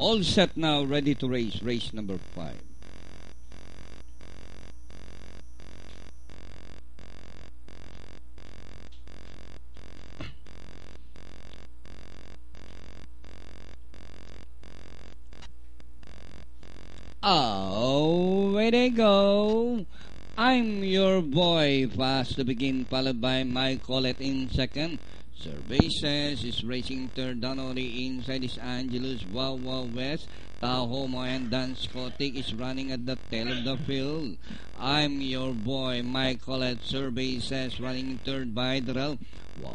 All set now, ready to race. Race number 5. Away they go. I'm your boy, fast to begin, followed by Mike Collett in second. Survey says is racing third. Donori inside is Angelus. Wow West. Tahomo and Dan Scottick is running at the tail of the field. I'm your boy, Mike Collett. Survey says running third by Darrell.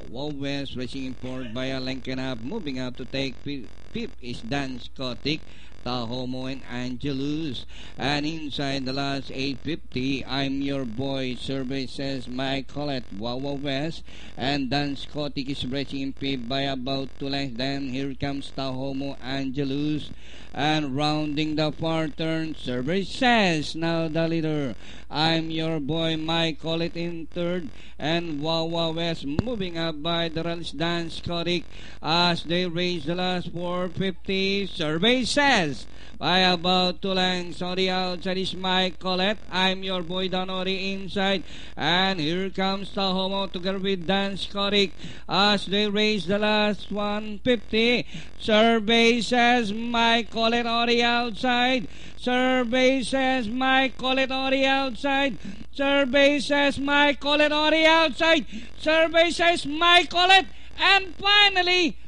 Wow West racing in fourth by a length and a half. Moving up to take fifth is Dan Scottick. Tahomo and Angelus. And inside the last 850, I'm your boy. Survey says Mike Collett, Wawa West, and Dan Scottick is racing in fifth by about 2 lengths. Then here comes Tahomo Angelus. And rounding the far turn, Survey says now the leader. I'm your boy Mike Collett in third, and Wawa West moving up by the runs Dan Scottick as they race the last 450. Survey says by about 2 lengths on the outside is Mike Collett. I'm your boy Donori inside, and here comes Tahomo together with Dan Scottick as they race the last 150. Survey says Mike Collett on the outside. Survey says Mike Collett on the outside. Survey says Mike Collett on the outside. Survey says Mike Collett, and finally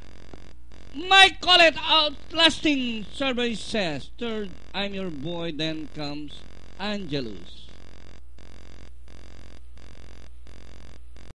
Mike Collett outlasting. Survey says third, I'm your boy. Then comes Angelus.